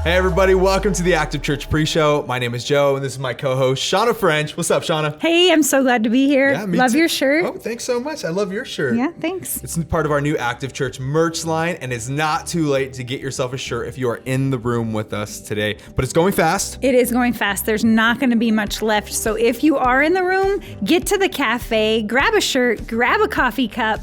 Hey everybody, welcome to the Active Church Pre-Show. My name is Joe, and this is my co-host, Shauna French. What's up, Shauna? Hey, I'm so glad to be here. Yeah, me love too. your shirt. Oh, thanks so much. I love your shirt. Yeah, thanks. It's part of our new Active Church merch line, and it's not too late to get yourself a shirt if you are in the room with us today. But it's going fast. It is going fast. There's not going to be much left. So if you are in the room, get to the cafe, grab a shirt, grab a coffee cup,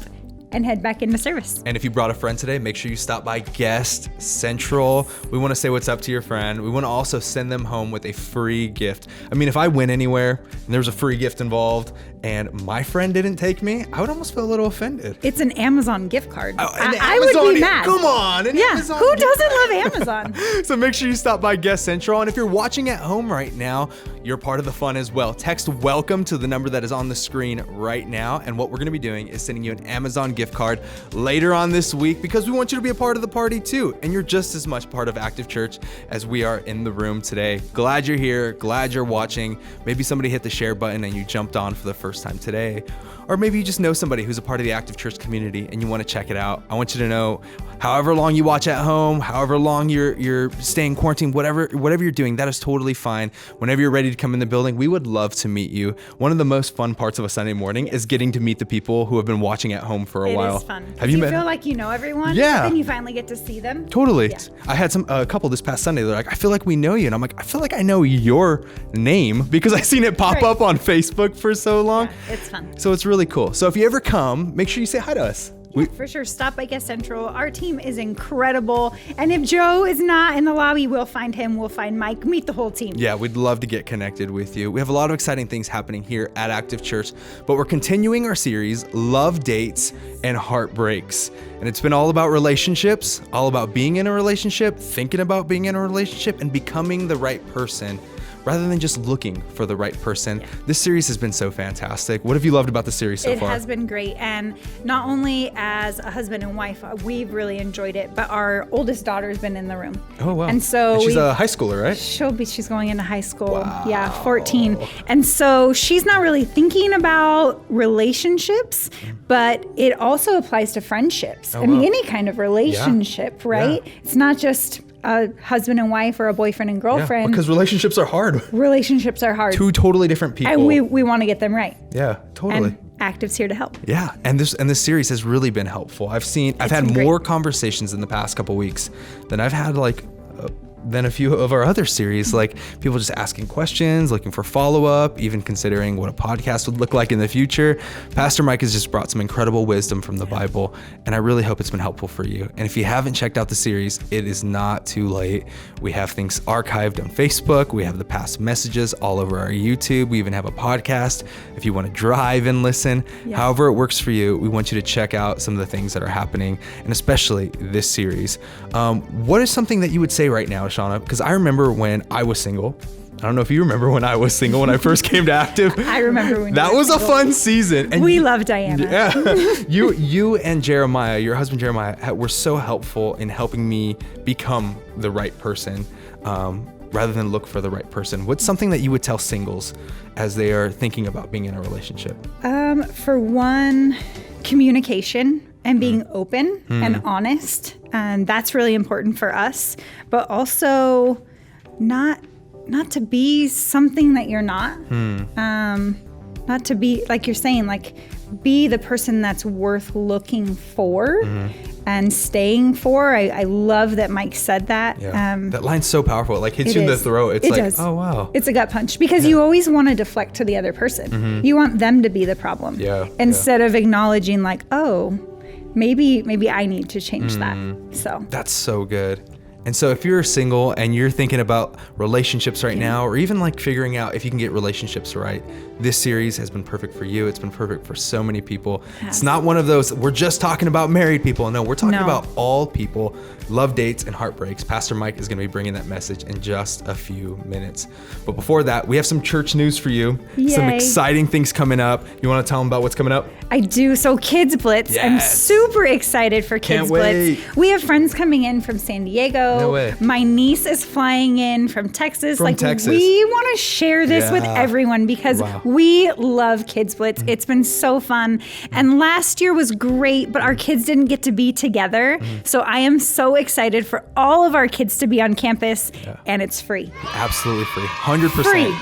and head back into service. And if you brought a friend today, make sure you stop by Guest Central. We want to say what's up to your friend. We want to also send them home with a free gift. I mean, if I went anywhere and there was a free gift involved and my friend didn't take me, I would almost feel a little offended. It's an Amazon gift card. I would be mad. Come on. Amazon who doesn't love Amazon? So make sure you stop by Guest Central. And if you're watching at home right now, you're part of the fun as well. Text WELCOME to the number that is on the screen right now. And what we're going to be doing is sending you an Amazon gift card later on this week because we want you to be a part of the party too. And you're just as much part of Active Church as we are in the room today. Glad you're here. Glad you're watching. Maybe somebody hit the share button and you jumped on for the first time today. Or maybe you just know somebody who's a part of the Active Church community and you want to check it out. I want you to know, however long you watch at home, however long you're staying quarantined, whatever you're doing, that is totally fine. Whenever you're ready to come in the building, we would love to meet you. One of the most fun parts of a Sunday morning is getting to meet the people who have been watching at home for a while. It is fun. Have you met? Feel like you know everyone? Yeah. Then you finally get to see them. Totally. Yeah. I had a couple this past Sunday. They're like, I feel like we know you. And I'm like, I feel like I know your name because I've seen it pop up on Facebook for so long. Yeah, it's fun. So it's really cool. So if you ever come, make sure you say hi to us. Yeah, for sure. Stop by Guest Central. Our team is incredible. And if Joe is not in the lobby, we'll find him. We'll find Mike. Meet the whole team. Yeah, we'd love to get connected with you. We have a lot of exciting things happening here at Active Church, but we're continuing our series, Love, Dates, and Heartbreaks. And it's been all about relationships, all about being in a relationship, thinking about being in a relationship, and becoming the right person rather than just looking for the right person. Yeah. This series has been so fantastic. What have you loved about the series so far? It has been great. And not only as a husband and wife, we've really enjoyed it, but our oldest daughter's been in the room. Oh, wow. And so she's a high schooler, right? She's going into high school. Wow. Yeah, 14. And so she's not really thinking about relationships, but it also applies to friendships. Oh, I mean, wow. any kind of relationship, right? Yeah. It's not just a husband and wife or a boyfriend and girlfriend. Yeah, because relationships are hard. Relationships are hard. Two totally different people. And we want to get them right. Yeah, totally. And Active's here to help. Yeah, and this series has really been helpful. I've had more conversations in the past couple weeks than I've had than a few of our other series, like people just asking questions, looking for follow-up, even considering what a podcast would look like in the future. Pastor Mike has just brought some incredible wisdom from the Bible, and I really hope it's been helpful for you. And if you haven't checked out the series, it is not too late. We have things archived on Facebook. We have the past messages all over our YouTube. We even have a podcast if you want to drive and listen. Yeah. However it works for you, we want you to check out some of the things that are happening, and especially this series. What is something that you would say right now, Shauna? Because I remember when I was single. I don't know if you remember when I was single when I first came to Active. I remember when that was single. A fun season. And we love Diana. Yeah, you and Jeremiah, your husband Jeremiah, were so helpful in helping me become the right person, rather than look for the right person. What's something that you would tell singles as they are thinking about being in a relationship? For one, communication. And being open and honest, and that's really important for us. But also, not to be something that you're not. Not to be, like you're saying, like be the person that's worth looking for and staying for. I love that Mike said that. Yeah. That line's so powerful. It like hits you in the throat. It does. Oh wow. It's a gut punch because you always want to deflect to the other person. You want them to be the problem. Yeah. Instead of acknowledging like, oh, maybe I need to change that. So that's so good. And so if you're single and you're thinking about relationships right now, or even like figuring out if you can get relationships right, this series has been perfect for you. It's been perfect for so many people. It's not one of those, we're just talking about married people. No, we're talking about all people, love, dates, and heartbreaks. Pastor Mike is going to be bringing that message in just a few minutes. But before that, we have some church news for you. Yay. Some exciting things coming up. You want to tell them about what's coming up? I do. So Kids Blitz. I'm super excited for Kids Blitz. We have friends coming in from San Diego. No way. My niece is flying in from Texas. We want to share this with everyone because we love Kids Blitz. It's been so fun. And last year was great, but our kids didn't get to be together. So I am so excited for all of our kids to be on campus, and it's free. Absolutely free. 100%. Free.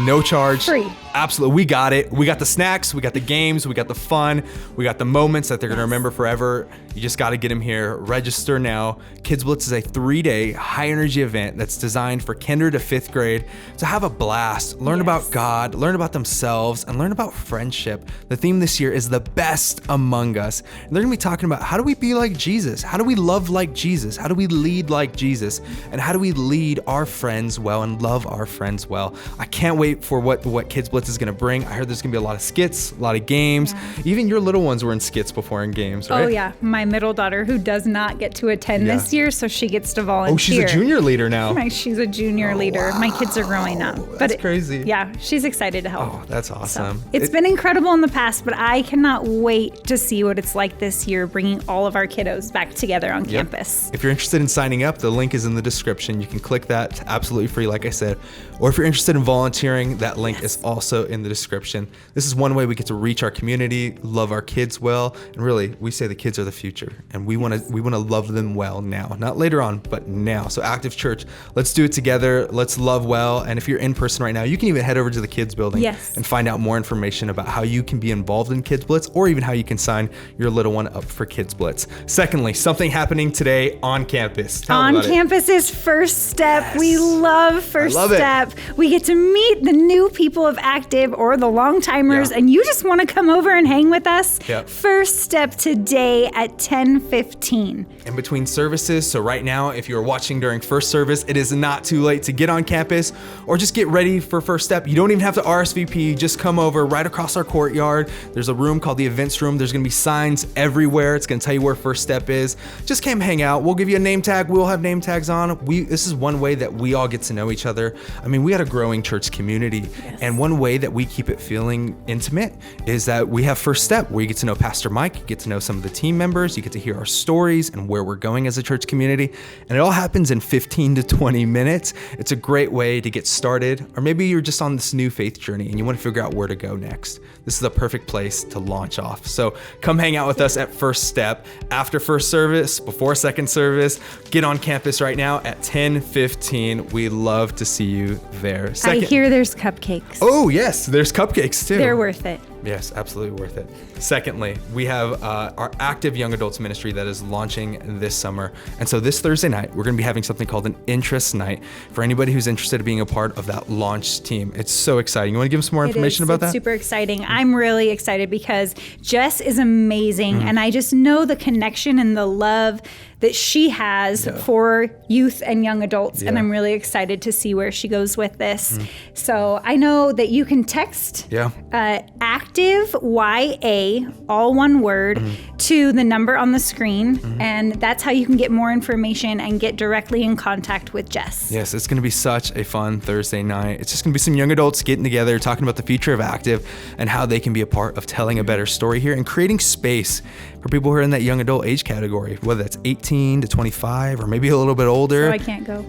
No charge. Free. Absolutely. We got it. We got the snacks. We got the games. We got the fun. We got the moments that they're going to remember forever. You just got to get them here. Register now. Kids Blitz is a 3-day high energy event that's designed for kinder to 5th grade to have a blast, learn about God, learn about themselves, and learn about friendship. The theme this year is the best among us. And they're going to be talking about how do we be like Jesus? How do we love like Jesus? How do we lead like Jesus? And how do we lead our friends well and love our friends well? I can't wait for what Kids Blitz is going to bring. I heard there's going to be a lot of skits, a lot of games. Even your little ones were in skits before in games, right? Oh yeah. My middle daughter, who does not get to attend this year, so she gets to volunteer. Oh, she's a junior leader now. She's a junior leader. Wow. My kids are growing up. That's crazy. Yeah, she's excited to help. Oh, that's awesome. So, it's been incredible in the past, but I cannot wait to see what it's like this year, bringing all of our kiddos back together on campus. If you're interested in signing up, the link is in the description. You can click that. It's absolutely free, like I said. Or if you're interested in volunteering, that link is also in the description. This is one way we get to reach our community, love our kids well, and really, we say the kids are the future, and we want to love them well now, not later on, but now. So Active Church, let's do it together. Let's love well. And if you're in person right now, you can even head over to the Kids Building and find out more information about how you can be involved in Kids Blitz, or even how you can sign your little one up for Kids Blitz. Secondly, something happening today on campus. On campus is First Step. We love First Step. We get to meet the new people of Active or the long timers, and you just want to come over and hang with us. First Step today at 10:15. In between services. So right now, if you're watching during first service, it is not too late to get on campus or just get ready for First Step. You don't even have to RSVP. Just come over right across our courtyard. There's a room called the events room. There's going to be signs everywhere. It's going to tell you where First Step is. Just come hang out. We'll give you a name tag. We'll have name tags on. This is one way that we all get to know each other. I mean, we got a growing church community, and one way that we keep it feeling intimate is that we have First Step, where you get to know Pastor Mike, you get to know some of the team members, you get to hear our stories and where we're going as a church community, and it all happens in 15 to 20 minutes. It's a great way to get started, or maybe you're just on this new faith journey and you want to figure out where to go next. This is a perfect place to launch off. So come hang out with us at First Step after first service, before second service. Get on campus right now at 10:15. We love to see you there. I hear there's cupcakes. Oh yes, there's cupcakes too. They're worth it. Yes, absolutely worth it. Secondly, we have our active young adults ministry that is launching this summer. And so this Thursday night, we're going to be having something called an interest night for anybody who's interested in being a part of that launch team. It's so exciting. You want to give us more information about that? It's super exciting. I'm really excited because Jess is amazing. And I just know the connection and the love that she has for youth and young adults. And I'm really excited to see where she goes with this. So I know that you can text active YA, all one word, to the number on the screen. And that's how you can get more information and get directly in contact with Jess. Yes, it's going to be such a fun Thursday night. It's just going to be some young adults getting together, talking about the future of Active and how they can be a part of telling a better story here and creating space for people who are in that young adult age category, whether that's 18 to 25 or maybe a little bit older. So I can't go.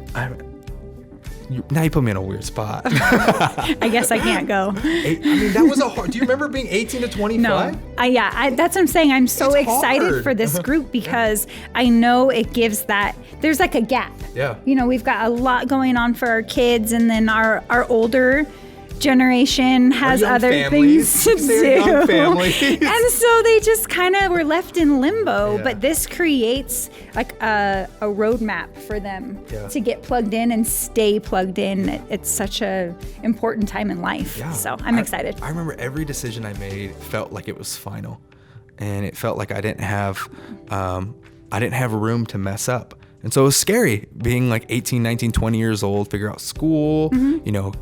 Now you put me in a weird spot. I guess I can't go. I mean, that was a hard. Do you remember being 18 to 25? No. That's what I'm saying. I'm so excited for this group because I know it gives that. There's like a gap. Yeah. You know, we've got a lot going on for our kids, and then our older generation has other things to do. And so they just kind of were left in limbo. But this creates like a roadmap for them to get plugged in and stay plugged in. It's such a important time in life. So I'm excited. I remember every decision I made felt like it was final, and it felt like I didn't have room to mess up. And so it was scary being like 18, 19, 20 years old, figure out school,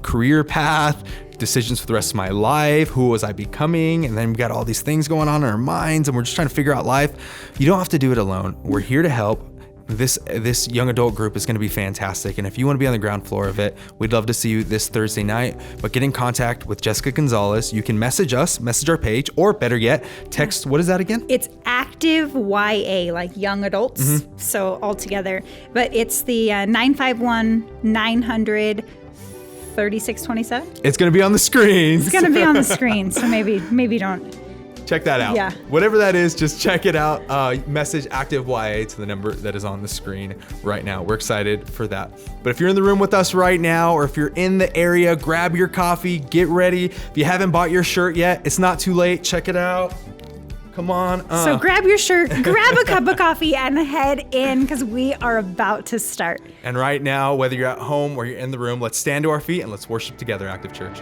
career path, decisions for the rest of my life, who was I becoming? And then we got all these things going on in our minds and we're just trying to figure out life. You don't have to do it alone. We're here to help. this young adult group is going to be fantastic. And if you want to be on the ground floor of it, we'd love to see you this Thursday night. But get in contact with Jessica Gonzalez. You can message us, message our page, or better yet, text. What is that again? It's active YA, like young adults. So all together. But it's the 951-900-3627. It's going to be on the screen. It's going to be on the screen. So maybe don't. Check that out. Yeah. Whatever that is, just check it out. Message active YA to the number that is on the screen right now. We're excited for that. But if you're in the room with us right now, or if you're in the area, grab your coffee, get ready. If you haven't bought your shirt yet, it's not too late. Check it out. Come on. So grab your shirt, grab a cup of coffee, and head in, because we are about to start. And right now, whether you're at home or you're in the room, let's stand to our feet and let's worship together, Active Church.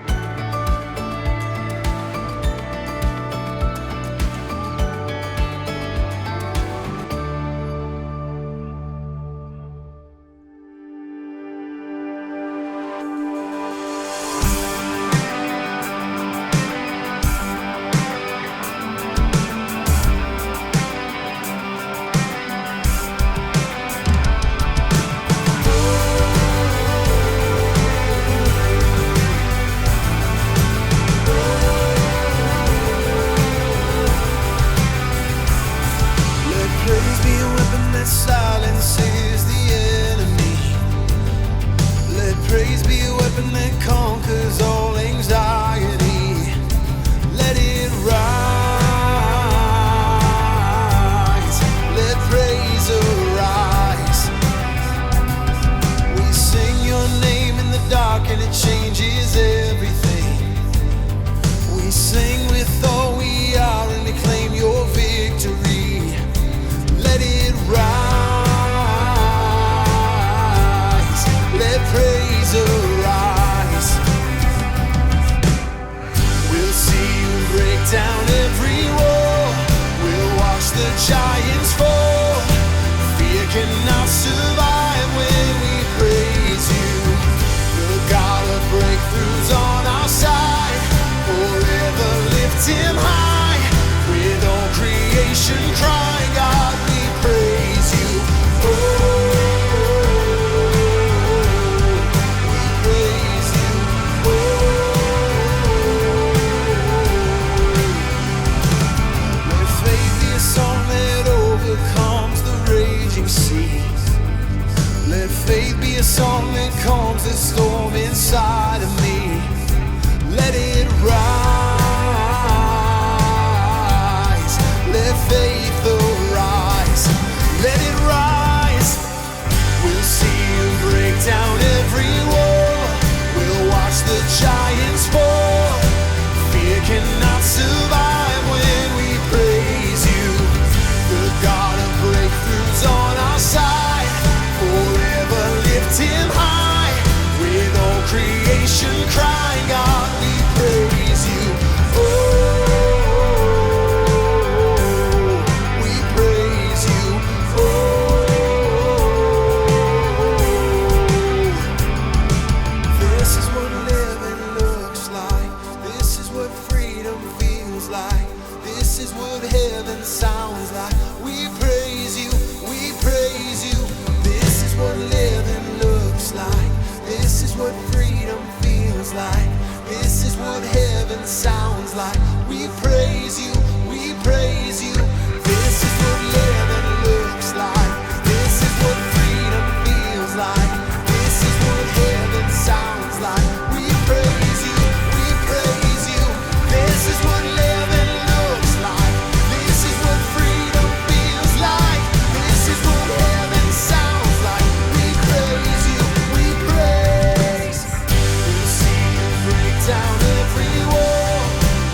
Down every wall,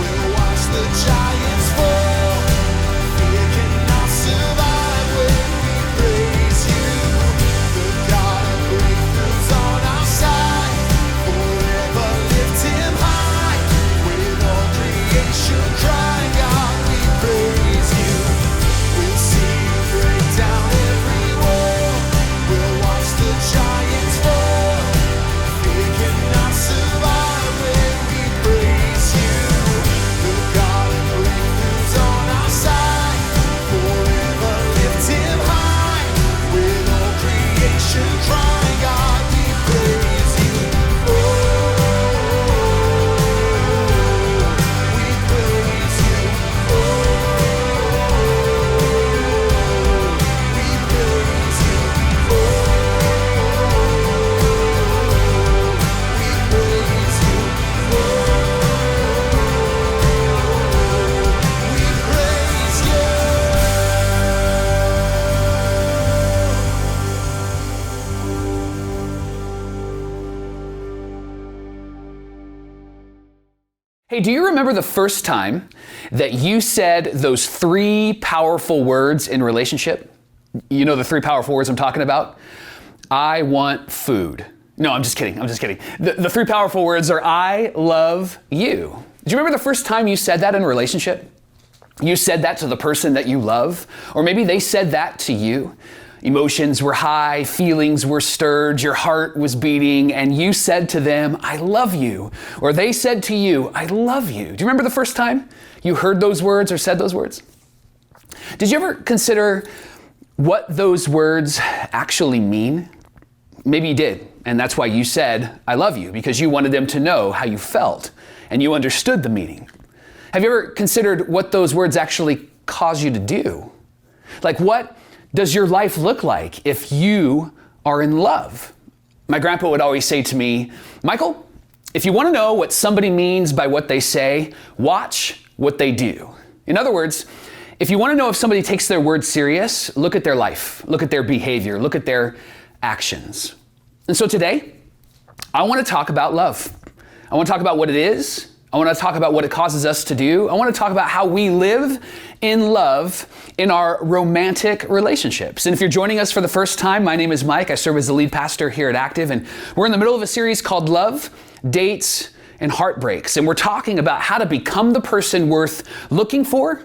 we'll Hey, do you remember the first time that you said those 3 powerful words in relationship? You know the 3 powerful words I'm talking about? I want food. No, I'm just kidding. The 3 powerful words are I love you. Do you remember the first time you said that in a relationship? You said that to the person that you love, or maybe they said that to you. Emotions were high, feelings were stirred, your heart was beating, and you said to them, I love you. Or they said to you, I love you. Do you remember the first time you heard those words or said those words? Did you ever consider what those words actually mean? Maybe you did, and that's why you said, I love you, because you wanted them to know how you felt, and you understood the meaning. Have you ever considered what those words actually cause you to do? Like, what does your life look like if you are in love? My grandpa would always say to me, Michael, if you want to know what somebody means by what they say, watch what they do. In other words, if you want to know if somebody takes their words serious, look at their life, look at their behavior, look at their actions. And so today, I want to talk about love. I want to talk about what it is. I want to talk about what it causes us to do. I want to talk about how we live in love in our romantic relationships. And if you're joining us for the first time, my name is Mike. I serve as the lead pastor here at Active, and we're in the middle of a series called Love, Dates, and Heartbreaks. And we're talking about how to become the person worth looking for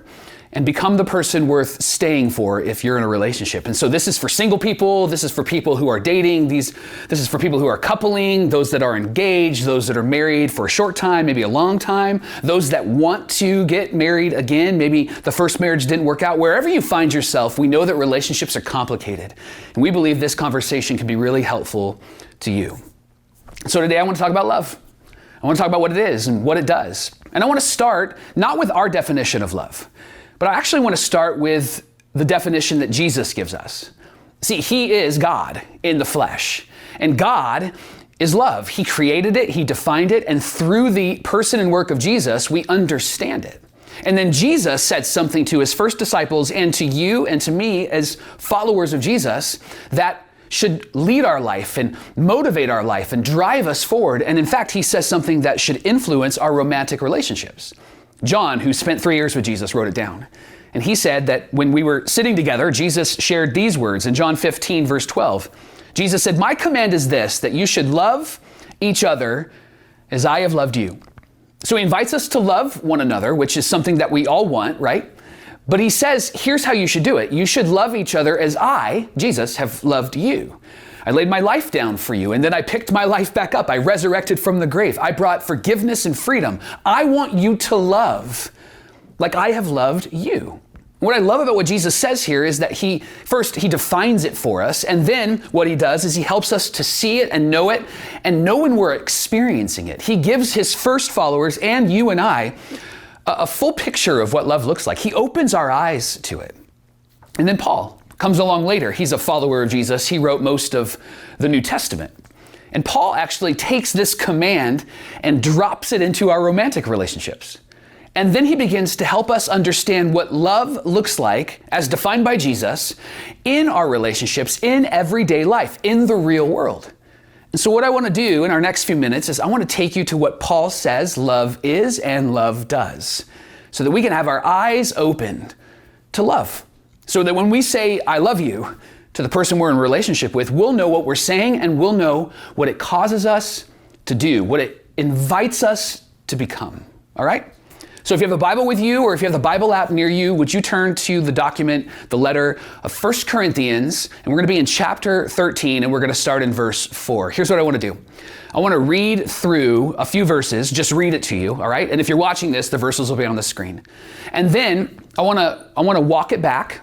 and become the person worth staying for if you're in a relationship. And so this is for single people, this is for people who are dating, this is for people who are coupling, those that are engaged, those that are married for a short time, maybe a long time, those that want to get married again, maybe the first marriage didn't work out. Wherever you find yourself, we know that relationships are complicated. And we believe this conversation can be really helpful to you. So today I want to talk about love. I want to talk about what it is and what it does. And I want to start not with our definition of love, but I actually want to start with the definition that Jesus gives us. See, he is God in the flesh, and God is love. He created it, he defined it, and through the person and work of Jesus, we understand it. And then Jesus said something to his first disciples and to you and to me as followers of Jesus that should lead our life and motivate our life and drive us forward. And in fact, he says something that should influence our romantic relationships. John, who spent 3 years with Jesus, wrote it down. And he said that when we were sitting together, Jesus shared these words in John 15, verse 12. Jesus said, my command is this, that you should love each other as I have loved you. So he invites us to love one another, which is something that we all want, right? But he says, here's how you should do it. You should love each other as I, Jesus, have loved you. I laid my life down for you, and then I picked my life back up. I resurrected from the grave. I brought forgiveness and freedom. I want you to love like I have loved you. What I love about what Jesus says here is that he defines it for us, and then what he does is he helps us to see it and know when we're experiencing it. He gives his first followers and you and I a full picture of what love looks like. He opens our eyes to it. And then Paul comes along later. He's a follower of Jesus. He wrote most of the New Testament. And Paul actually takes this command and drops it into our romantic relationships. And then he begins to help us understand what love looks like as defined by Jesus in our relationships, in everyday life, in the real world. And so what I want to do in our next few minutes is I want to take you to what Paul says love is and love does, so that we can have our eyes opened to love. So that when we say, I love you, to the person we're in a relationship with, we'll know what we're saying and we'll know what it causes us to do, what it invites us to become. All right? So if you have a Bible with you or if you have the Bible app near you, would you turn to the document, the letter of 1 Corinthians, and we're going to be in chapter 13 and we're going to start in verse 4. Here's what I want to do. I want to read through a few verses, just read it to you, all right? And if you're watching this, the verses will be on the screen. And then I want to walk it back,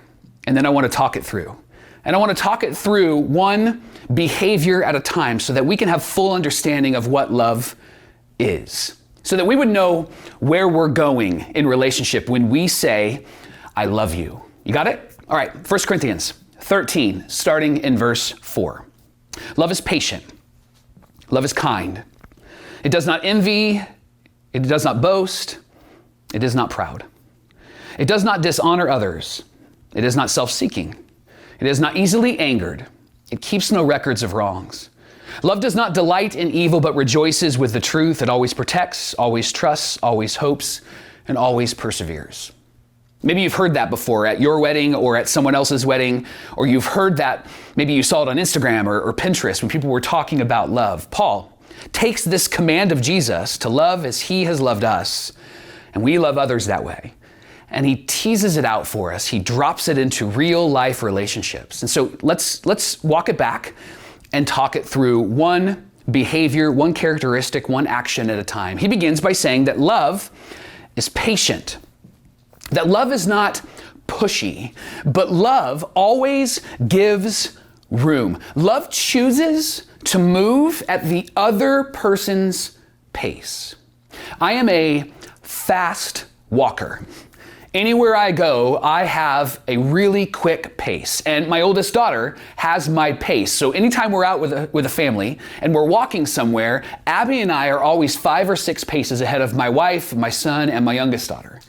and then I want to talk it through. And I want to talk it through one behavior at a time so that we can have full understanding of what love is. So that we would know where we're going in relationship when we say, I love you. You got it? All right, 1 Corinthians 13, starting in verse 4. Love is patient. Love is kind. It does not envy. It does not boast. It is not proud. It does not dishonor others. It is not self-seeking. It is not easily angered. It keeps no records of wrongs. Love does not delight in evil, but rejoices with the truth. It always protects, always trusts, always hopes, and always perseveres. Maybe you've heard that before at your wedding or at someone else's wedding, or you've heard that, maybe you saw it on Instagram or Pinterest when people were talking about love. Paul takes this command of Jesus to love as he has loved us, and we love others that way. And he teases it out for us. He drops it into real life relationships. And so let's walk it back and talk it through one behavior, one characteristic, one action at a time. He begins by saying that love is patient. That love is not pushy, but love always gives room. Love chooses to move at the other person's pace. I am a fast walker. Anywhere I go, I have a really quick pace, and my oldest daughter has my pace. So anytime we're out with a family and we're walking somewhere, Abby and I are always 5 or 6 paces ahead of my wife, my son, and my youngest daughter.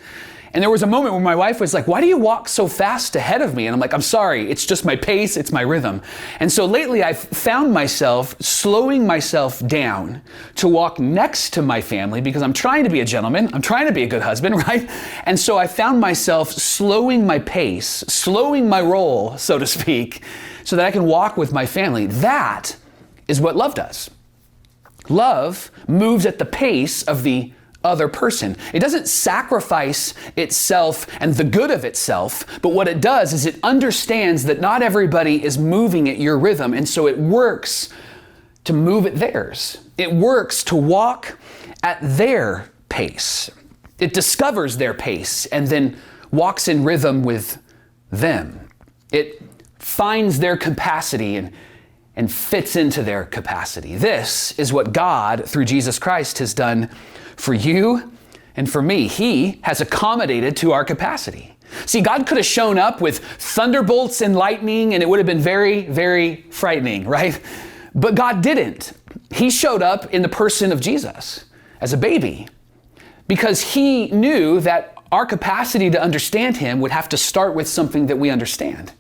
And there was a moment where my wife was like, "Why do you walk so fast ahead of me?" And I'm like, "I'm sorry, it's just my pace, it's my rhythm." And so lately I've found myself slowing myself down to walk next to my family because I'm trying to be a gentleman, I'm trying to be a good husband, right? And so I found myself slowing my pace, slowing my roll, so to speak, so that I can walk with my family. That is what love does. Love moves at the pace of the other person. It doesn't sacrifice itself and the good of itself, but what it does is it understands that not everybody is moving at your rhythm, and so it works to move at theirs. It works to walk at their pace. It discovers their pace and then walks in rhythm with them. It finds their capacity and fits into their capacity. This is what God, through Jesus Christ, has done for you and for me. He has accommodated to our capacity. See, God could have shown up with thunderbolts and lightning, and it would have been very, very frightening, right? But God didn't. He showed up in the person of Jesus as a baby because he knew that our capacity to understand him would have to start with something that we understand.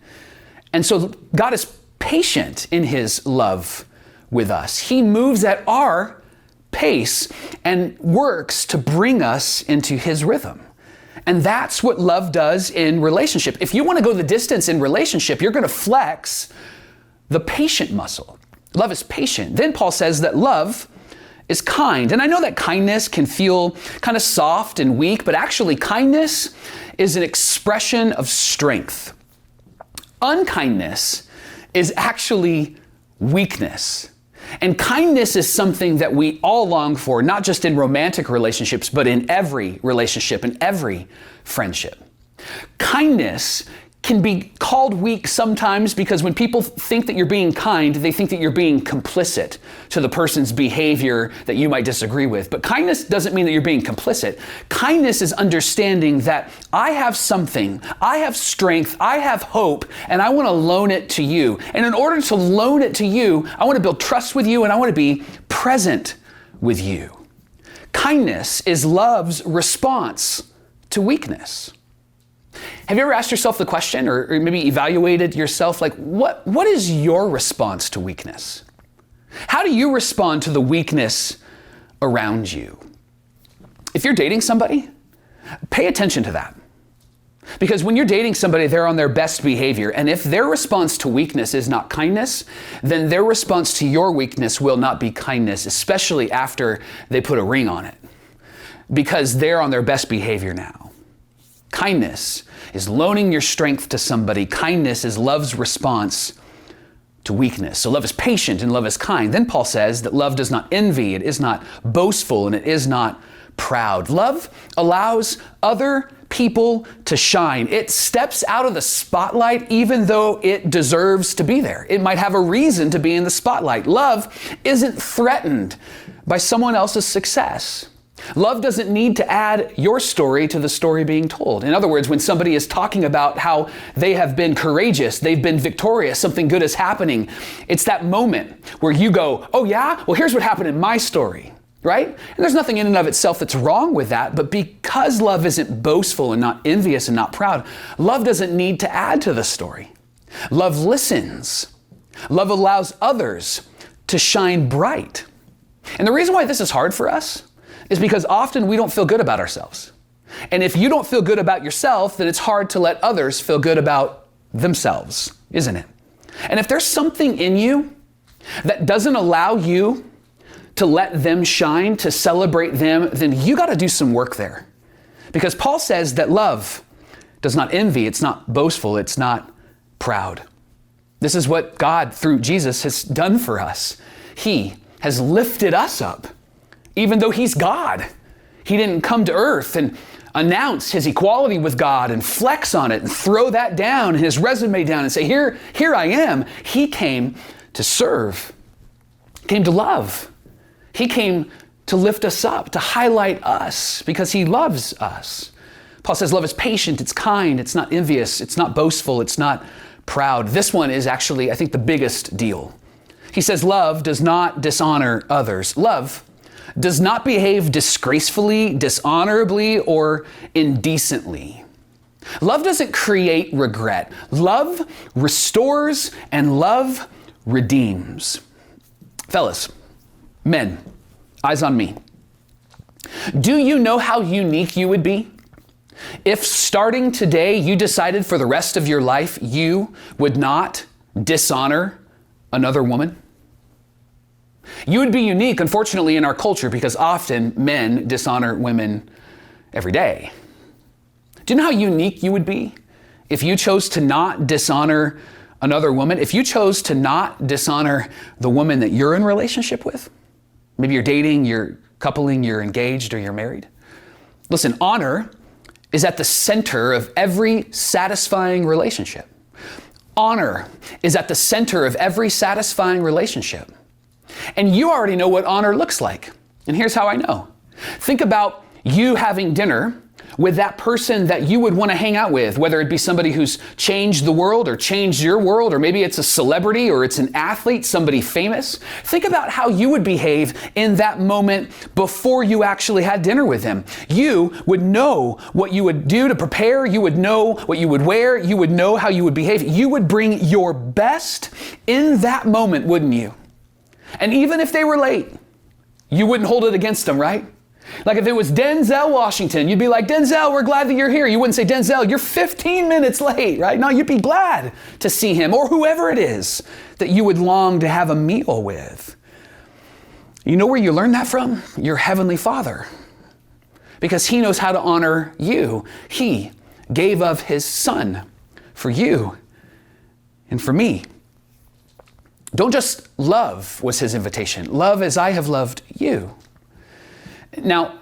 And so God is patient in his love with us. He moves at our pace and works to bring us into his rhythm. And that's what love does in relationship. If you want to go the distance in relationship, you're going to flex the patient muscle. Love is patient. Then Paul says that love is kind. And I know that kindness can feel kind of soft and weak, but actually kindness is an expression of strength. Unkindness is actually weakness. And kindness is something that we all long for, not just in romantic relationships, but in every relationship, in every friendship. Kindness can be called weak sometimes because when people think that you're being kind, they think that you're being complicit to the person's behavior that you might disagree with. But kindness doesn't mean that you're being complicit. Kindness is understanding that I have something, I have strength, I have hope, and I want to loan it to you. And in order to loan it to you, I want to build trust with you and I want to be present with you. Kindness is love's response to weakness. Have you ever asked yourself the question or maybe evaluated yourself, like what is your response to weakness? How do you respond to the weakness around you? If you're dating somebody, pay attention to that. Because when you're dating somebody, they're on their best behavior. And if their response to weakness is not kindness, then their response to your weakness will not be kindness, especially after they put a ring on it. Because they're on their best behavior now. Kindness is loaning your strength to somebody. Kindness is love's response to weakness. So love is patient and love is kind. Then Paul says that love does not envy, it is not boastful, and it is not proud. Love allows other people to shine. It steps out of the spotlight even though it deserves to be there. It might have a reason to be in the spotlight. Love isn't threatened by someone else's success. Love doesn't need to add your story to the story being told. In other words, when somebody is talking about how they have been courageous, they've been victorious, something good is happening, it's that moment where you go, "Oh yeah? Well, here's what happened in my story." Right? And there's nothing in and of itself that's wrong with that, but because love isn't boastful and not envious and not proud, love doesn't need to add to the story. Love listens. Love allows others to shine bright. And the reason why this is hard for us is because often we don't feel good about ourselves. And if you don't feel good about yourself, then it's hard to let others feel good about themselves, isn't it? And if there's something in you that doesn't allow you to let them shine, to celebrate them, then you got to do some work there. Because Paul says that love does not envy, it's not boastful, it's not proud. This is what God, through Jesus, has done for us. He has lifted us up, even though he's God. He didn't come to earth and announce his equality with God and flex on it and throw that down, his resume down and say, here I am. He came to serve, came to love. He came to lift us up, to highlight us because he loves us. Paul says love is patient, it's kind, it's not envious, it's not boastful, it's not proud. This one is actually, I think, the biggest deal. He says love does not dishonor others. Love does not behave disgracefully, dishonorably, or indecently. Love doesn't create regret. Love restores and love redeems. Fellas, men, eyes on me. Do you know how unique you would be if starting today you decided for the rest of your life you would not dishonor another woman? You would be unique, unfortunately, in our culture because often men dishonor women every day. Do you know how unique you would be if you chose to not dishonor another woman? If you chose to not dishonor the woman that you're in relationship with? Maybe you're dating, you're coupling, you're engaged, or you're married. Listen, honor is at the center of every satisfying relationship. Honor is at the center of every satisfying relationship. And you already know what honor looks like. And here's how I know. Think about you having dinner with that person that you would want to hang out with, whether it be somebody who's changed the world or changed your world, or maybe it's a celebrity or it's an athlete, somebody famous. Think about how you would behave in that moment before you actually had dinner with them. You would know what you would do to prepare. You would know what you would wear. You would know how you would behave. You would bring your best in that moment, wouldn't you? And even if they were late, you wouldn't hold it against them, right? Like if it was Denzel Washington, you'd be like, Denzel, we're glad that you're here. You wouldn't say, Denzel, you're 15 minutes late, right? No, you'd be glad to see him, or whoever it is that you would long to have a meal with. You know where you learned that from? Your Heavenly Father. Because he knows how to honor you. He gave of his Son for you and for me. Don't just love, was his invitation. Love as I have loved you. Now,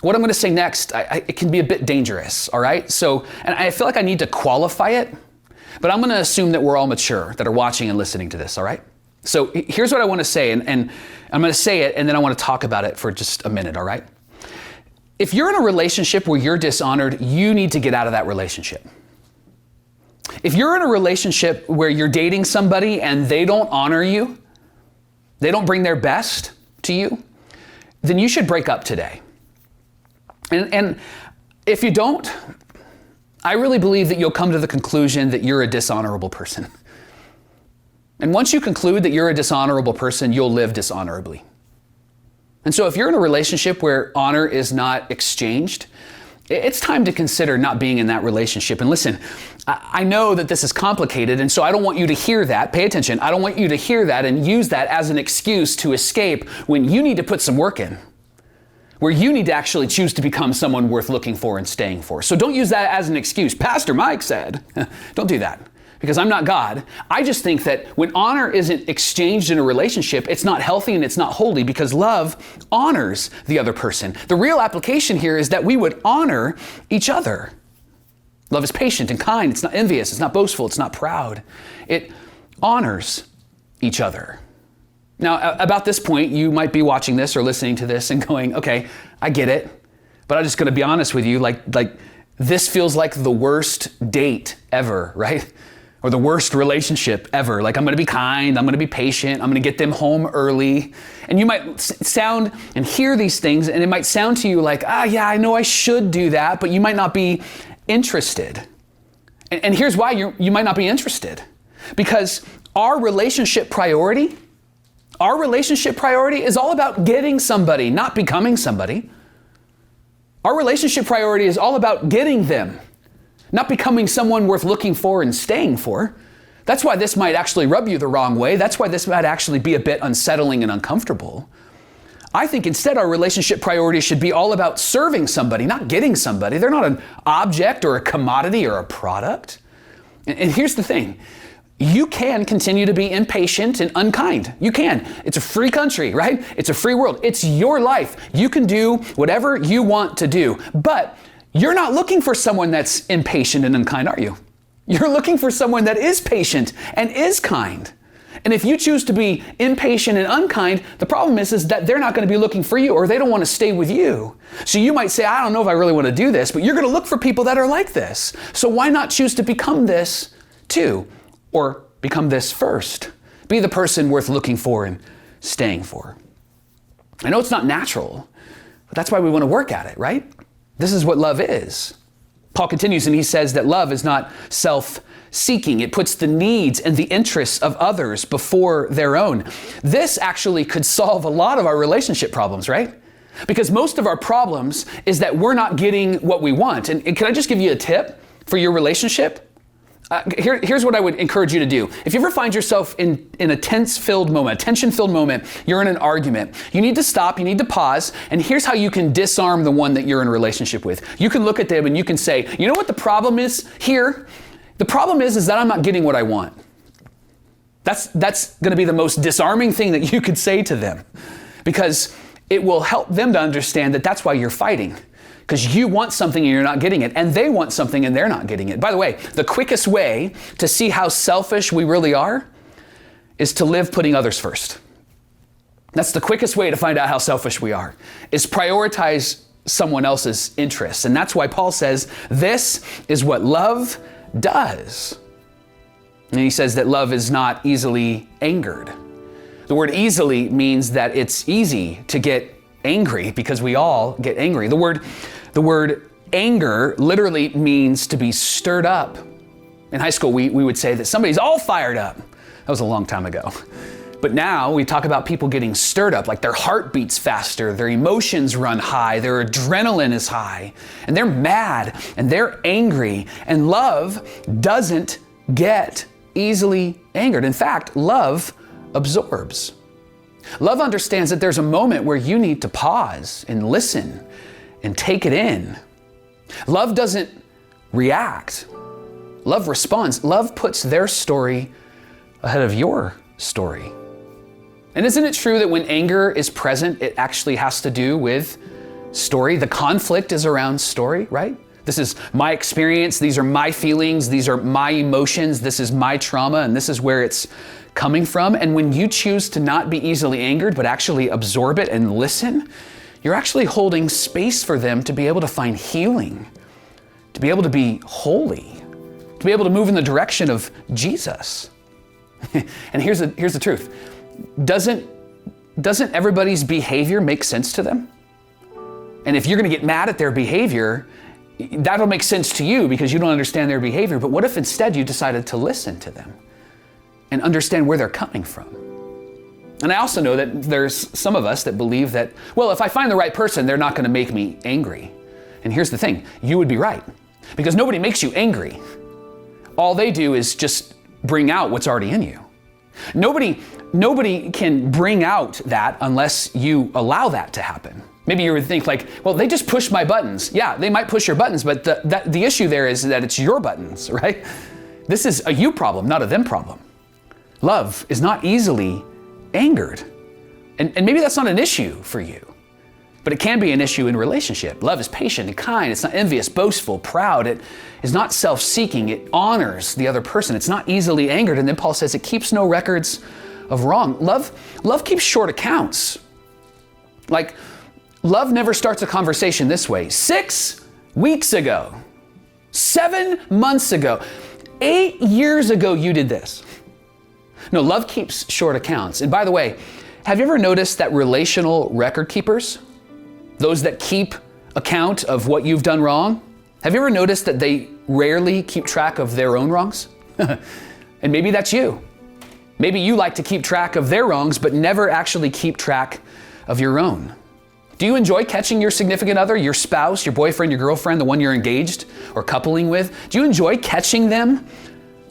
what I'm going to say next, it can be a bit dangerous, all right? So, and I feel like I need to qualify it, but I'm going to assume that we're all mature that are watching and listening to this, all right? So here's what I want to say, and I'm going to say it, and then I want to talk about it for just a minute, all right? If you're in a relationship where you're dishonored, you need to get out of that relationship. If you're in a relationship where you're dating somebody and they don't honor you, they don't bring their best to you, then you should break up today. And if you don't, I really believe that you'll come to the conclusion that you're a dishonorable person. And once you conclude that you're a dishonorable person, you'll live dishonorably. And so if you're in a relationship where honor is not exchanged, it's time to consider not being in that relationship. And listen, I know that this is complicated, and so I don't want you to hear that. Pay attention. I don't want you to hear that and use that as an excuse to escape when you need to put some work in, where you need to actually choose to become someone worth looking for and staying for. So don't use that as an excuse. Pastor Mike said, don't do that. Because I'm not God. I just think that when honor isn't exchanged in a relationship, it's not healthy and it's not holy, because love honors the other person. The real application here is that we would honor each other. Love is patient and kind. It's not envious. It's not boastful. It's not proud. It honors each other. Now, about this point, you might be watching this or listening to this and going, okay, I get it. But I'm just going to be honest with you. Like this feels like the worst date ever, right? Or the worst relationship ever. Like, I'm going to be kind, I'm going to be patient, I'm going to get them home early. And you might sound and hear these things, and it might sound to you like, yeah, I know I should do that, but you might not be interested. And here's why you might not be interested. Because our relationship priority Our relationship priority is all about getting somebody, not becoming somebody. Our relationship priority is all about getting them, not becoming someone worth looking for and staying for. That's why this might actually rub you the wrong way. That's why this might actually be a bit unsettling and uncomfortable. I think instead our relationship priority should be all about serving somebody, not getting somebody. They're not an object or a commodity or a product. And here's the thing. You can continue to be impatient and unkind. You can. It's a free country, right? It's a free world. It's your life. You can do whatever you want to do. But you're not looking for someone that's impatient and unkind, are you? You're looking for someone that is patient and is kind. And if you choose to be impatient and unkind, the problem is that they're not going to be looking for you, or they don't want to stay with you. So you might say, I don't know if I really want to do this, but you're going to look for people that are like this. So why not choose to become this too? Or become this first? Be the person worth looking for and staying for. I know it's not natural, but that's why we want to work at it, right? This is what love is. Paul continues and he says that love is not self-seeking. It puts the needs and the interests of others before their own. This actually could solve a lot of our relationship problems, right? Because most of our problems is that we're not getting what we want. And can I just give you a tip for your relationship? Here's what I would encourage you to do. If you ever find yourself in a tension-filled moment, you're in an argument, you need to stop, you need to pause, and here's how you can disarm the one that you're in a relationship with. You can look at them and you can say, you know what the problem is here? The problem is that I'm not getting what I want. That's going to be the most disarming thing that you could say to them, because it will help them to understand that that's why you're fighting. Because you want something and you're not getting it, and they want something and they're not getting it. By the way, the quickest way to see how selfish we really are is to live putting others first. That's the quickest way to find out how selfish we are, is prioritize someone else's interests. And that's why Paul says this is what love does. And he says that love is not easily angered. The word easily means that it's easy to get angry, because we all get angry. The word anger literally means to be stirred up. In high school, we would say that somebody's all fired up. That was a long time ago. But now we talk about people getting stirred up, like their heart beats faster, their emotions run high, their adrenaline is high, and they're mad and they're angry. And love doesn't get easily angered. In fact, love absorbs. Love understands that there's a moment where you need to pause and listen and take it in. Love doesn't react. Love responds. Love puts their story ahead of your story. And isn't it true that when anger is present, it actually has to do with story? The conflict is around story, right? This is my experience. These are my feelings. These are my emotions. This is my trauma, and this is where it's coming from. And when you choose to not be easily angered, but actually absorb it and listen, you're actually holding space for them to be able to find healing, to be able to be holy, to be able to move in the direction of Jesus. And here's the truth. Doesn't everybody's behavior make sense to them? And if you're going to get mad at their behavior, that'll make sense to you because you don't understand their behavior. But what if instead you decided to listen to them and understand where they're coming from? And I also know that there's some of us that believe that, well, if I find the right person, they're not going to make me angry. And here's the thing, you would be right, because nobody makes you angry. All they do is just bring out what's already in you. Nobody can bring out that unless you allow that to happen. Maybe you would think like, well, they just push my buttons. Yeah, they might push your buttons, but the issue there is that it's your buttons, right? This is a you problem, not a them problem. Love is not easily angered. And maybe that's not an issue for you, but it can be an issue in relationship. Love is patient and kind. It's not envious, boastful, proud. It is not self-seeking. It honors the other person. It's not easily angered. And then Paul says it keeps no records of wrong. Love keeps short accounts. Like, love never starts a conversation this way. 6 weeks ago, 7 months ago, 8 years ago, you did this. No, love keeps short accounts. And by the way, have you ever noticed that relational record keepers, those that keep account of what you've done wrong, have you ever noticed that they rarely keep track of their own wrongs? And maybe that's you. Maybe you like to keep track of their wrongs, but never actually keep track of your own. Do you enjoy catching your significant other, your spouse, your boyfriend, your girlfriend, the one you're engaged or coupling with? Do you enjoy catching them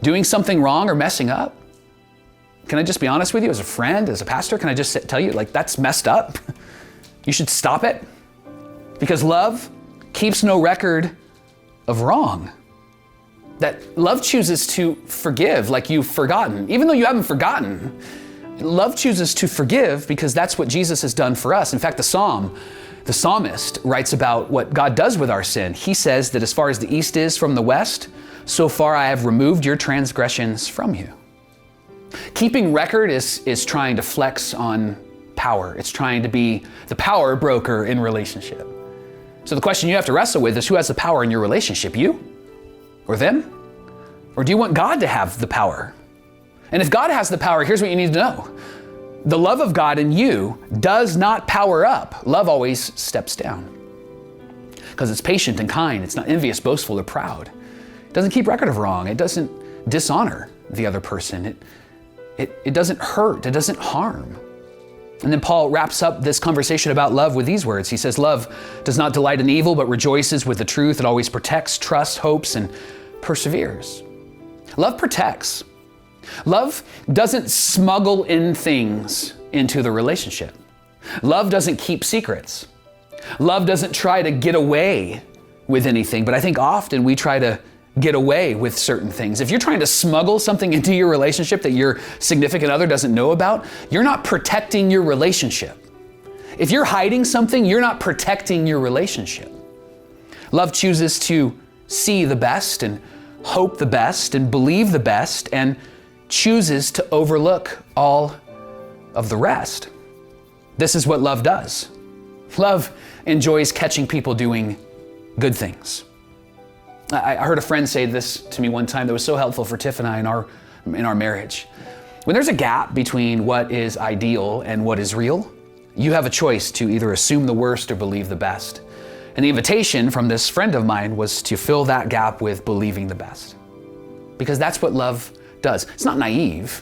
doing something wrong or messing up? Can I just be honest with you as a friend, as a pastor? Can I just tell you, like, that's messed up? You should stop it. Because love keeps no record of wrong. That love chooses to forgive like you've forgotten, even though you haven't forgotten. Love chooses to forgive because that's what Jesus has done for us. In fact, the psalmist writes about what God does with our sin. He says that as far as the east is from the west, so far I have removed your transgressions from you. Keeping record is trying to flex on power. It's trying to be the power broker in relationship. So the question you have to wrestle with is, who has the power in your relationship, you or them? Or do you want God to have the power? And if God has the power, here's what you need to know. The love of God in you does not power up. Love always steps down. Because it's patient and kind. It's not envious, boastful, or proud. It doesn't keep record of wrong. It doesn't dishonor the other person. It doesn't hurt. It doesn't harm. And then Paul wraps up this conversation about love with these words. He says, love does not delight in evil, but rejoices with the truth. It always protects, trusts, hopes, and perseveres. Love protects. Love doesn't smuggle in things into the relationship. Love doesn't keep secrets. Love doesn't try to get away with anything, but I think often we try to get away with certain things. If you're trying to smuggle something into your relationship that your significant other doesn't know about, you're not protecting your relationship. If you're hiding something, you're not protecting your relationship. Love chooses to see the best and hope the best and believe the best and chooses to overlook all of the rest. This is what love does. Love enjoys catching people doing good things. I heard a friend say this to me one time that was so helpful for Tiff and I in our marriage. When there's a gap between what is ideal and what is real, you have a choice to either assume the worst or believe the best. And the invitation from this friend of mine was to fill that gap with believing the best. Because that's what love does. It's not naive.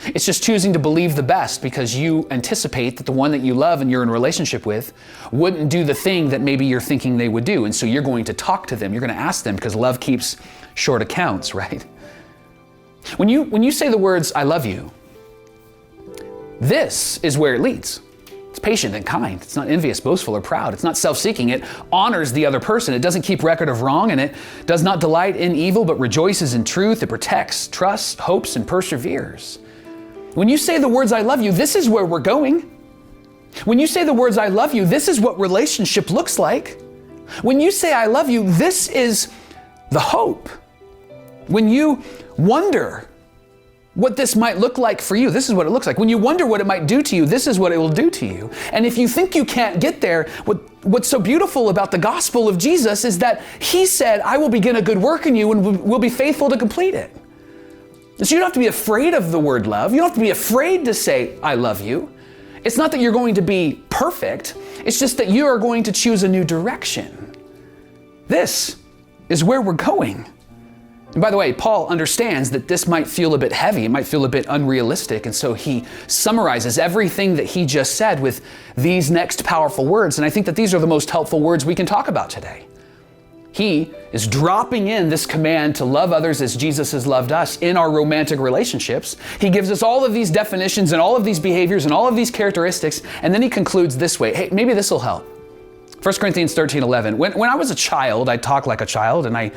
It's just choosing to believe the best because you anticipate that the one that you love and you're in a relationship with wouldn't do the thing that maybe you're thinking they would do. And so you're going to talk to them. You're going to ask them because love keeps short accounts, right? When you say the words, I love you, this is where it leads. It's patient and kind. It's not envious, boastful, or proud. It's not self-seeking. It honors the other person. It doesn't keep record of wrong, and it does not delight in evil, but rejoices in truth. It protects, trusts, hopes, and perseveres. When you say the words, I love you, this is where we're going. When you say the words, I love you, this is what relationship looks like. When you say, I love you, this is the hope. When you wonder what this might look like for you, this is what it looks like. When you wonder what it might do to you, this is what it will do to you. And if you think you can't get there, what's so beautiful about the gospel of Jesus is that he said, I will begin a good work in you and will be faithful to complete it. So you don't have to be afraid of the word love. You don't have to be afraid to say, I love you. It's not that you're going to be perfect. It's just that you are going to choose a new direction. This is where we're going. And by the way, Paul understands that this might feel a bit heavy. It might feel a bit unrealistic. And so he summarizes everything that he just said with these next powerful words. And I think that these are the most helpful words we can talk about today. He is dropping in this command to love others as Jesus has loved us in our romantic relationships. He gives us all of these definitions and all of these behaviors and all of these characteristics. And then he concludes this way. Hey, maybe this will help. 1 Corinthians 13:11. When I was a child, I talked like a child and I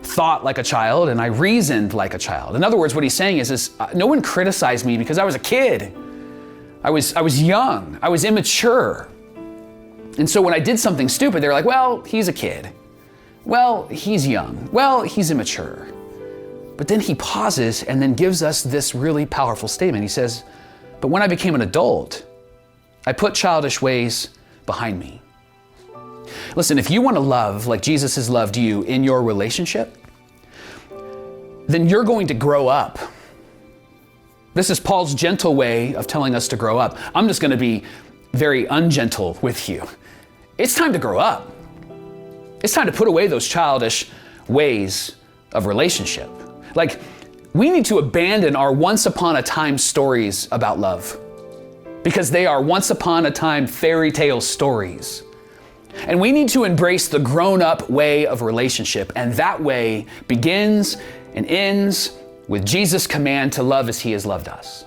thought like a child and I reasoned like a child. In other words, what he's saying is no one criticized me because I was a kid. I was young. I was immature. And so when I did something stupid, they were like, well, he's a kid. Well, he's young. Well, he's immature. But then he pauses and then gives us this really powerful statement. He says, but when I became an adult, I put childish ways behind me. Listen, if you want to love like Jesus has loved you in your relationship, then you're going to grow up. This is Paul's gentle way of telling us to grow up. I'm just going to be very ungentle with you. It's time to grow up. It's time to put away those childish ways of relationship. Like, We need to abandon our once upon a time stories about love, because they are once upon a time fairy tale stories. And we need to embrace the grown-up way of relationship, and that way begins and ends with Jesus' command to love as he has loved us.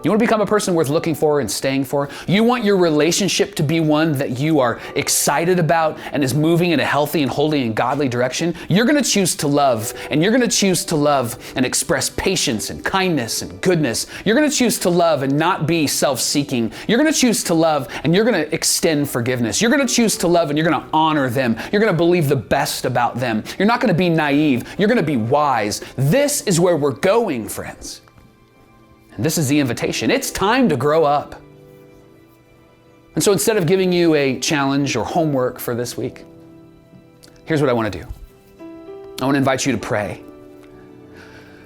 You want to become a person worth looking for and staying for? You want your relationship to be one that you are excited about and is moving in a healthy and holy and godly direction? You're going to choose to love, and you're going to choose to love and express patience and kindness and goodness. You're going to choose to love and not be self-seeking. You're going to choose to love, and you're going to extend forgiveness. You're going to choose to love, and you're going to honor them. You're going to believe the best about them. You're not going to be naive. You're going to be wise. This is where we're going, friends. This is the invitation. It's time to grow up. And so instead of giving you a challenge or homework for this week, here's what I want to do. I want to invite you to pray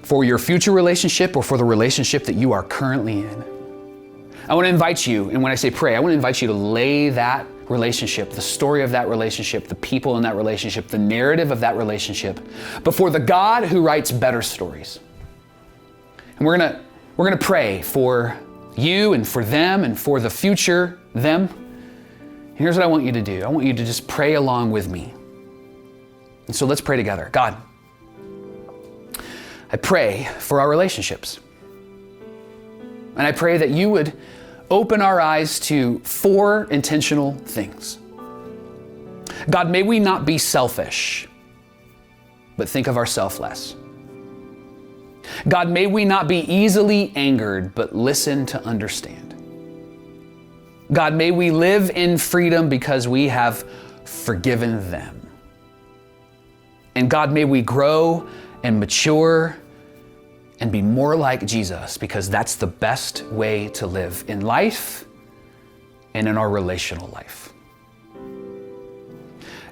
for your future relationship or for the relationship that you are currently in. I want to invite you, and when I say pray, I want to invite you to lay that relationship, the story of that relationship, the people in that relationship, the narrative of that relationship before the God who writes better stories. And we're going to pray for you and for them and for the future them. And here's what I want you to do. I want you to just pray along with me. And so let's pray together. God, I pray for our relationships. And I pray that you would open our eyes to 4 intentional things. God, may we not be selfish, but think of ourselves less. God, may we not be easily angered, but listen to understand. God, may we live in freedom because we have forgiven them. And God, may we grow and mature and be more like Jesus, because that's the best way to live in life and in our relational life.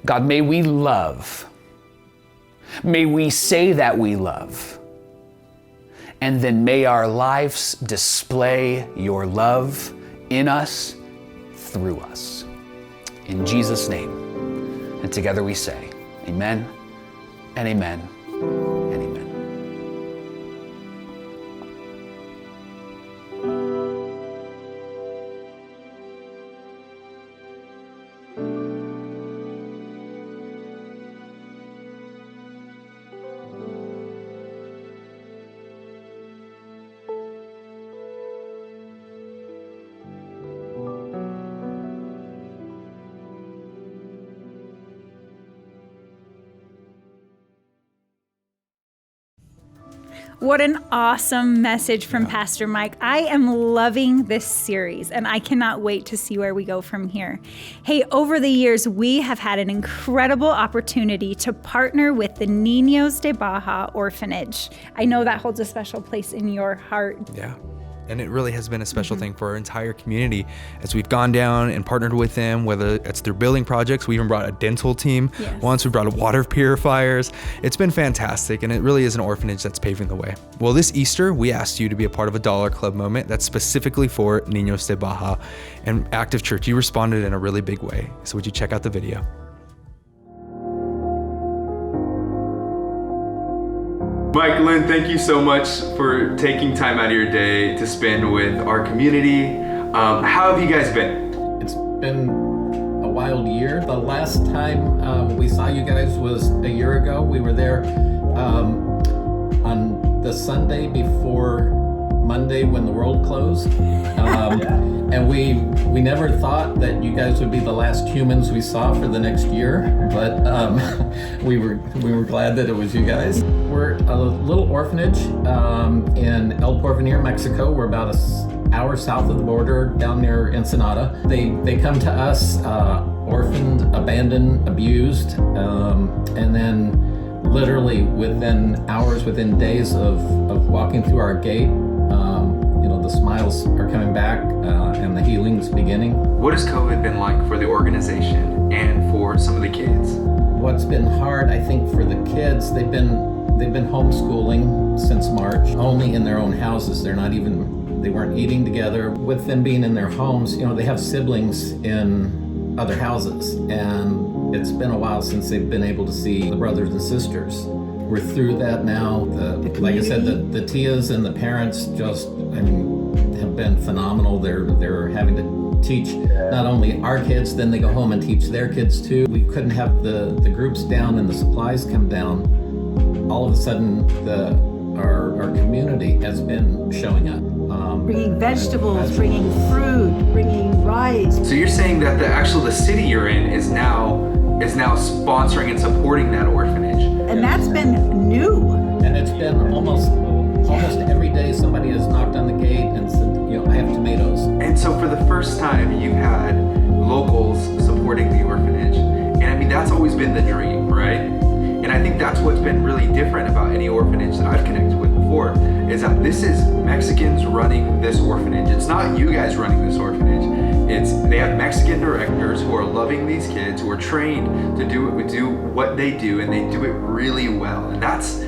God, may we love. May we say that we love. And then may our lives display your love in us, through us. In Jesus' name. And together we say, amen and amen and amen. What an awesome message from Pastor Mike. I am loving this series, and I cannot wait to see where we go from here. Hey, over the years, we have had an incredible opportunity to partner with the Niños de Baja Orphanage. I know that holds a special place in your heart. Yeah. And it really has been a special thing for our entire community as we've gone down and partnered with them, whether it's through building projects. We even brought a dental team. Yes. Once we brought water purifiers. It's been fantastic, and it really is an orphanage that's paving the way. Well, this Easter, we asked you to be a part of a Dollar Club moment that's specifically for Niños de Baja. And Active Church, you responded in a really big way. So would you check out the video? Mike, Lynn, thank you so much for taking time out of your day to spend with our community. How have you guys been? It's been a wild year. The last time we saw you guys was a year ago. We were there on the Sunday before Monday when the world closed. And we never thought that you guys would be the last humans we saw for the next year, but we were glad that it was you guys. We're a little orphanage in El Porvenir, Mexico. We're about an hour south of the border, down near Ensenada. They come to us orphaned, abandoned, abused, and then literally within hours, within days of walking through our gate, the smiles are coming back and the healing's beginning. What has COVID been like for the organization and for some of the kids? What's been hard, I think, for the kids, they've been homeschooling since March, only in their own houses. They weren't eating together. With them being in their homes, they have siblings in other houses, and it's been a while since they've been able to see the brothers and sisters. we're through that now. Like I said, the Tias and the parents just, have been phenomenal. They're having to teach not only our kids, then they go home and teach their kids too. We couldn't have the groups down and the supplies come down. All of a sudden, our community has been showing up. Bringing vegetables, bringing fruit, bringing rice. So you're saying that the city you're in is now sponsoring and supporting that orphanage. And that's been new. And it's been almost every day somebody has knocked on the gate and said, I have tomatoes. And so for the first time, you've had locals supporting the orphanage. And I mean, that's always been the dream, right? And I think that's what's been really different about any orphanage that I've connected with before, is that this is Mexicans running this orphanage. It's not you guys running this orphanage. They have Mexican directors who are loving these kids, who are trained to do what they do, and they do it really well. And that's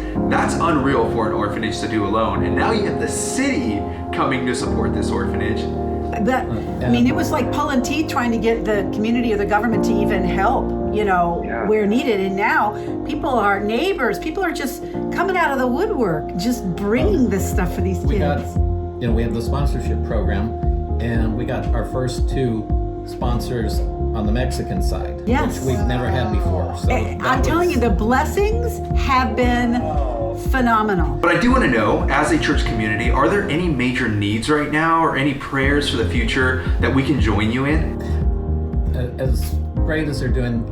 unreal for an orphanage to do alone. And now you have the city coming to support this orphanage. It was like pulling teeth trying to get the community or the government to even help, where needed. And now people are neighbors. People are just coming out of the woodwork, just bringing this stuff for these kids. We have the sponsorship program, and we got our first 2 sponsors on the Mexican side, yes, which we've never had before. So I'm telling you, the blessings have been phenomenal. But I do want to know, as a church community, are there any major needs right now or any prayers for the future that we can join you in? As great as they're doing,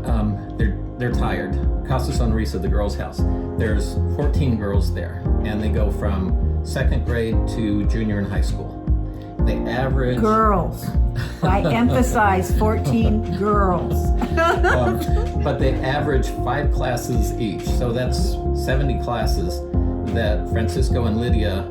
they're tired. Casa Sonrisa, the girls' house, there's 14 girls there, and they go from 2nd grade to junior in high school. They average... Girls. I emphasize 14 girls. But they average 5 classes each. So that's 70 classes that Francisco and Lydia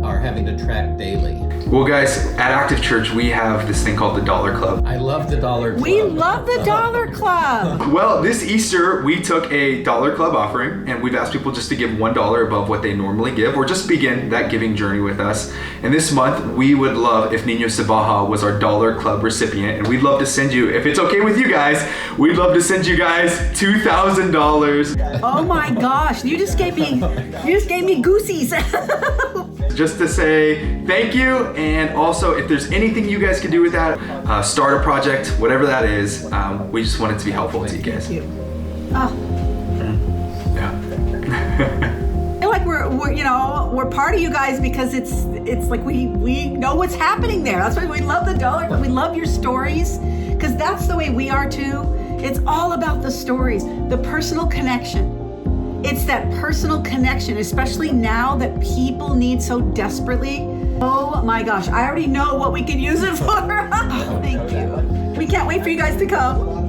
are having to track daily. Well, guys, at Active Church, we have this thing called the Dollar Club. I love the Dollar Club. We love the Dollar Club. Well, this Easter, we took a Dollar Club offering, and we've asked people just to give $1 above what they normally give, or just begin that giving journey with us. And this month, we would love if Niños de Baja was our Dollar Club recipient, and we'd love to send you, if it's okay with you guys, we'd love to send you guys $2,000. Oh my gosh, you just gave me goosies. Just to say thank you, and also if there's anything you guys can do with that, start a project, whatever that is, we just want it to be helpful to you guys. Thank you. Oh. Yeah. I feel like we're part of you guys because it's like we know what's happening there. That's why we love the Dollar Club. We love your stories, because that's the way we are too. It's all about the stories, the personal connection. It's that personal connection, especially now that people need so desperately. Oh my gosh, I already know what we can use it for. Thank you. We can't wait for you guys to come.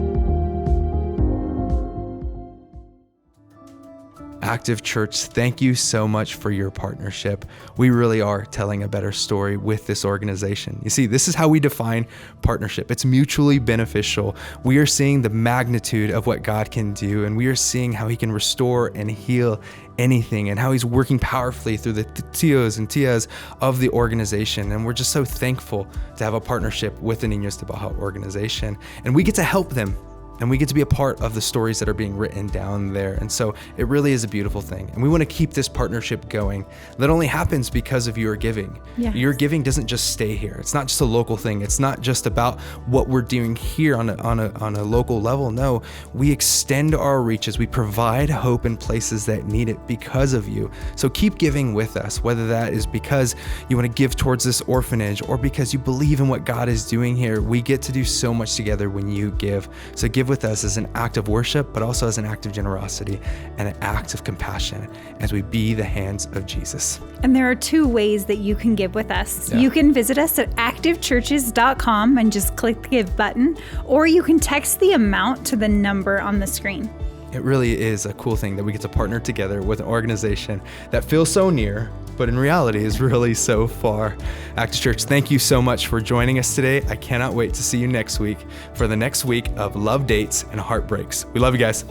Active Church, thank you so much for your partnership. We really are telling a better story with this organization. You see, this is how we define partnership. It's mutually beneficial. We are seeing the magnitude of what God can do, and we are seeing how he can restore and heal anything, and how he's working powerfully through the tios and tias of the organization. And we're just so thankful to have a partnership with the Niños de Baja organization, and we get to help them. And we get to be a part of the stories that are being written down there. And so it really is a beautiful thing. And we want to keep this partnership going. That only happens because of your giving. Yes. Your giving doesn't just stay here. It's not just a local thing. It's not just about what we're doing here on a local level. No, we extend our reaches. We provide hope in places that need it because of you. So keep giving with us, whether that is because you want to give towards this orphanage or because you believe in what God is doing here. We get to do so much together when you give. So give with us as an act of worship, but also as an act of generosity and an act of compassion as we be the hands of Jesus. And there are 2 ways that you can give with us. Yeah. You can visit us at activechurches.com and just click the give button, or you can text the amount to the number on the screen. It really is a cool thing that we get to partner together with an organization that feels so near, but in reality is really so far. Active Church, thank you so much for joining us today. I cannot wait to see you next week for the next week of Love Dates and Heartbreaks. We love you guys.